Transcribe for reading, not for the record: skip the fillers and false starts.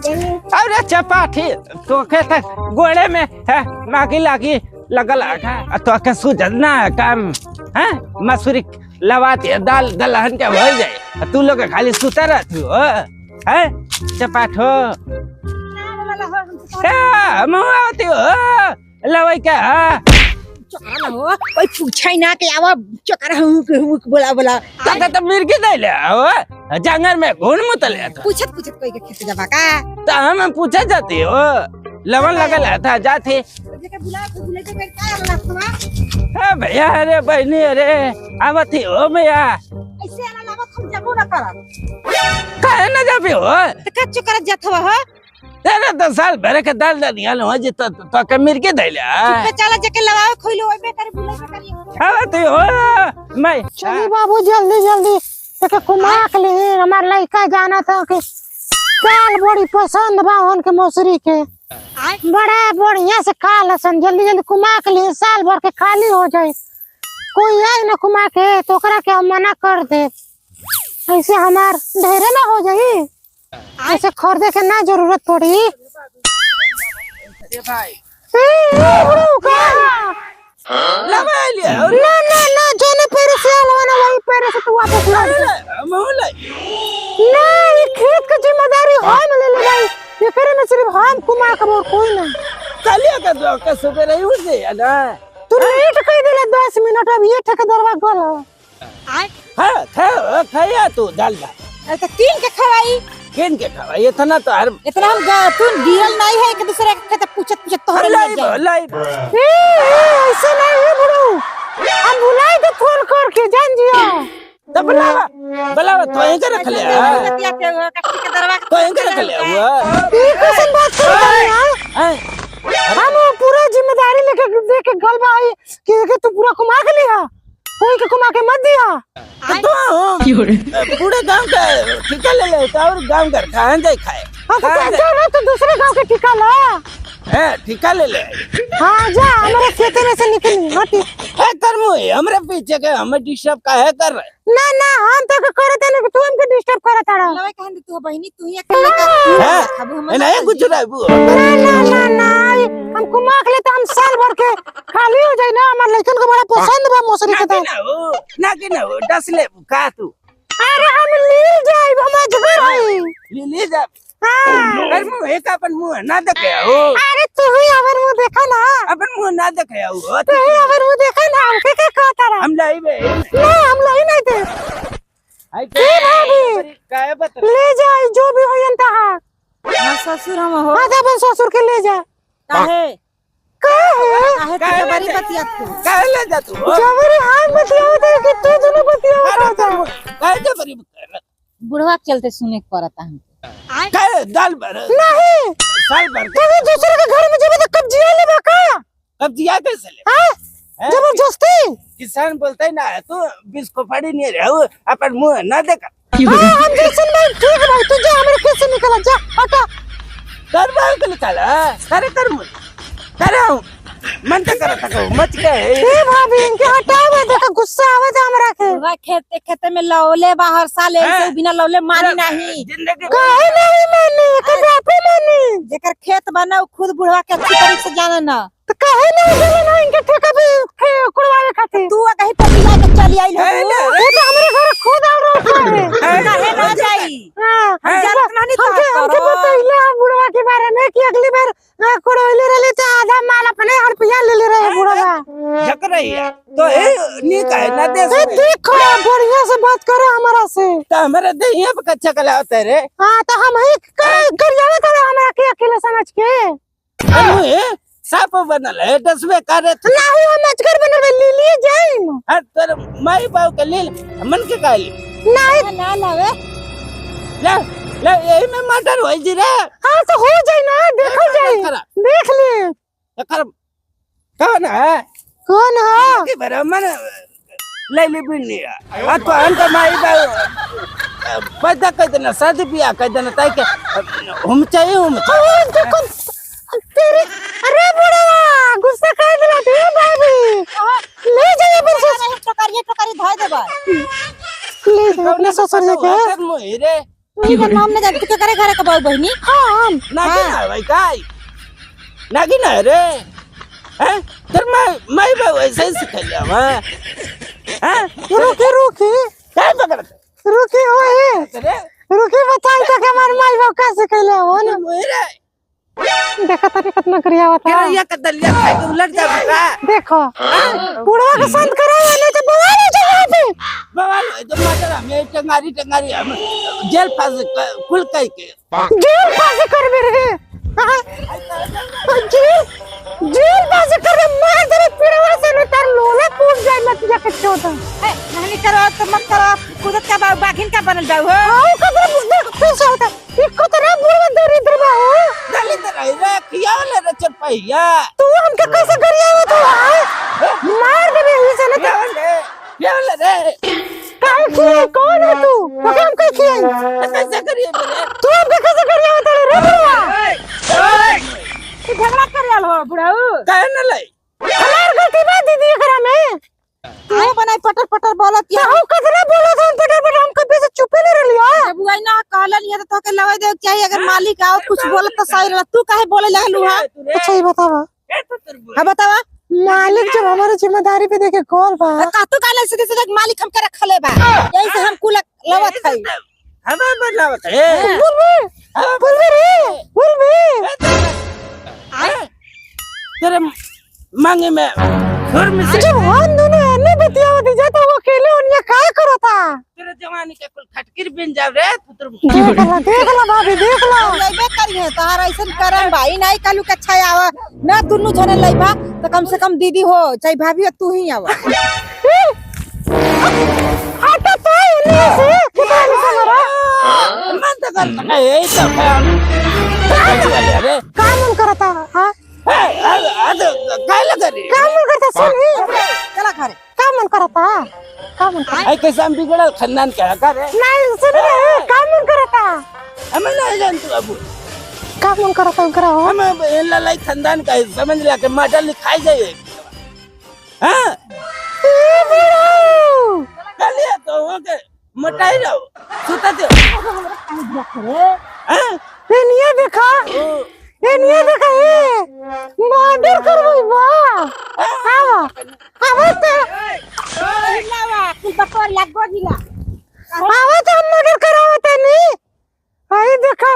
अरे चपाठी तो के तक गोड़े में है मागी लागी लगल है तो के सुझना काम है मसूरी लवाती दाल दलहन के हो जाए तू लोग खाली सुता रहती हो है चपाठो क्या मुआती हो लवाई क्या चोकरा ना हो कोई पूछे ना कि आवा चोकरा हूं बोला बोला तो मिर्गी दे ले हो जंगल में घूम मुतले तो पूछत कोई के खेत जाबा का तो हम पूछा जाती हो लवन लगल था जाते जेके बुला के बेर का लगत बा भैया अरे बहनी अरे आवती हो भैया ऐसे आला लागत हम जाबो ना करब काहे न जाबी हो त का चोकरा जात हो तेरे तो साल भर के दाल दनियाल हो जी तो के मिर्गी दे ले पे चला जेके लवावे खोइलो ओबे करे बुला के करी आवती हो मैं चली बाबू जल्दी जल्दी तके कुमाक ले हमार लइका जाना था कि दाल बड़ी पसंद बा उन के मौसरी के बड़ा बढ़िया से खा लसन जल्दी जल्दी कुमाक ले साल भर के खाली हो जाए कोई आए ना कुमा के तो ओकरा के हम मना कर दे ऐसे हमार ढेरे ना हो जाई ऐसे खरीदे के ना जरूरत पड़ी भाई लगा लिया ना ना ना जोने पैर से अलवाना वही पैर से तू वापस ला मोहला ना ये खेत की जिम्मेदारी हम ले ले भाई ये करे में सिर्फ हम कुमा का और कोई नहीं कलिया का दो का सुबह रही उठ गई ना तू लेट कह दिले 10 मिनट अब ये ठेकेदारवा बोलो हां खाया तू दाल दाल त तीन के खवाई किन के खावा ये तना तो हर इतना हम तू गिरल नहीं है एक दूसरे के त पूछत तोहरे लाई ऐसे नहीं बुड़ू हम बुलाई तो फोन करके जान जियो तो बुलावा तो यहीं के रख लिया कट्टी के दरवा तो यहीं के रख लिया हुआ ये कैसे बात कर रहा है हम पूरा जिम्मेदारी लेके दे के गलबा आई कि तू पूरा कुमा के लिया कोई के कुमा के मत दिया तो पूरे गांव का ठिका ले ले और गांव घर कहां जाए खाए हां तो दूसरे गांव के ठिका ला है ठिका ले ले हां जा हमारे खेत में से निकली मत है कर मुए हमरे पीछे के हम डिस्टर्ब काहे कर रहे ना ना हम तो करत नहीं तू हमके डिस्टर्ब करत रहा लवे कहन दे तू बहिनी तू ही अकेले का है नहीं कुछ रहबू ना ना ना ना हम कुमा के ले तो हम साल भर के खाली हो जाए ना हमार लइकन को बड़ा पसंद बा मौसरी के दाल ना कि ना दस ले का तू अरे हम ले जाए हम अजगर है ले जा हां कर मुए का अपन मुंह ना देखे हो अरे तू ही अगर मुंह देखा ना अपन मुंह ना देखे हो तू ही अगर मुंह देखा ना हमके क्या कहता रहा हम लाई बे ना हम लाई नहीं दे आई भाभी काहे बता ले जाए जो भी हो यंता हां ससुर हम हो हां अपन ससुर के ले जा काहे काहे काहे तू बड़ी बतियात तू काहे ले जा तू जबरी हाथ बतियाओ तो कि तू दोनों बतियाओ काहे जबरी कर बुढ़वा चलते सुने के पड़ता हम काहे दाल भर नहीं साल भर कभी दूसरे के घर में जब तो कब्जिया ले बका कब्जिया कैसे ले हां जबरदस्ती किसान बोलते ना तू बीस को पड़ी नहीं रहे अपन मुंह ना देखा हां हम जैसे नहीं ठीक भाई तू जा हमारे कैसे निकला जा हटा कर बाहर के निकाला करे कर मुंह करे मन तो करता को मत के ए भाभी इनके हटाओ देखा गुस्सा आवे हमरा के बुढ़वा खेते में लौले बाहर साले से बिना लौले मानी नहीं जिंदगी काहे नहीं मानी कदा पे मानी जेकर खेत बना खुद बुढ़वा के अच्छी तरीके से जाने ना तो काहे नहीं देले ना इनके ठेका पे कुड़वावे खातिर तू कहीं पटिया के चली आई हो वो तो हमारे घर खुद आ रहा है काहे ना जाई हां हम जानत नहीं तो हमके बताइला बुढ़वा के बारे में कि अगली बार कुड़वले रहले तो आधा माल अपने रुपया ले ले रहे बुढ़वा जक रही है तो ए नी काहे ना दे देखो बढ़िया से बात करो हमारा से तो हमारे दे यहाँ पे कच्चा कला होता है रे हां तो हम ही करियावे करे हमरा के अकेले समझ के अरे साफ बनल है 10 में करे नहीं हम अजगर बनल ले लिए जाई हर तर माई बाऊ के लेल मन के काली नहीं ना लावे ले ले यही में मर्डर होई जी रे हां तो हो जाए ना देखो जाए देख ले कर कौन है कौन के बराबर ले ले बिन्नी आ तो अंत माई बाऊ पैदा कर देना शादी ब्याह कर देना ताकि हम चाहिए हम देखो तेरे अरे बुढ़वा गुस्सा कर दिला तू भाभी ले जाइए पर टोकरिए धोए देबा ले अपने ससुर के मुई रे तू का नाम नहीं जानती तो करे घरे का बाबू बहनी हाँ नागिन है भाई काय नागिन है रे हैं तर मैं बाबू ऐसे ही सिखा मैं हैं रुकी रुकी काय पकड़ते रुकी ओए करे रुकी बताई तो के हमार माई बाप कैसे कहले हो ना मेरे देखा तारी कितना करिया होता क्या ये कदलिया खाए के उलट जा बेटा देखो बुढ़वा के संत करावे नहीं तो बवाल हो जाती बवाल तो मजा हमें टंगारी हम जेल फांस खुल कई के जेल फांसी कर मेरे जेल फांसी कर मार तेरे पिड़वा से न तार लोला टूट जाए मत जाके छोटा नहीं करो तो मत करो खुद का बाबू बागिन का बनल जाऊ हो आओ कदर बुद्धि कैसे होता इको तरह बुढ़वा दरिद्र बा हो दलित रही रे किया ले रे चरपैया तू हमके कैसे करिया हो तू मार देबे इसे न क्या ले रे काहे किए कौन है तू तो हम कह किए कैसे करिए मेरे तू हमके कैसे करिया हो तेरे रे बुढ़वा तू झगड़ा कर रहल हो बुढ़ाऊ काहे न ले हमार गलती बा दीदी एकरा में तू बनाई पटर पटर बोलत क्या हो कदरा बोला था पटर पटर हम कभी से चुप नहीं रह लिया जब बुआई ना कहलन ये तो के लवे दे चाहिए अगर मालिक आओ कुछ बोलत तो सही रह तू काहे बोले लगलू हा अच्छा ये बतावा हां बतावा मालिक जब हमारी जिम्मेदारी पे देखे कॉल बा का तू काले सीधे सीधे मालिक हम के रखले बा यही से हम कुल लवत है हमें बदलावत है बोल रे तेरे मांगे में घर में से जब हम दोनों अन्य बतियावती जाता वो अकेले उन्हें काय करो था तेरे जवानी के कुल खटकिर बिन जाव रे पुत्र देख ला भाभी देख ला लइबे करिए तहार ऐसन करम भाई नहीं कालू के अच्छा आवा ना दुनु जने लइबा तो कम से कम दीदी हो चाहे भाभी हो तू ही आवा हटा तो इन्हीं से कितना नहीं समझ रहा मन तो करता है यही तो है रे काम मन करता हाँ काय लगा रे काम मन करता सुन चला घरे काम मन करता आई कैसे हम बिगड़ल खानदान क्या करे नहीं सुन काम मन करता हमें नहीं जानते बाबू काम मन करता करा हो हम ललाई खानदान का समझ ला के मॉडल लिखाई जाए हां चलिए तो ओके मोटाई रहो सुता दे हां ये देखा ये देखा ये मर्डर करवाई बा आवा आवा तो लावा तू बकोर लागो दिला आवा तो मर्डर करावत नहीं आई देखा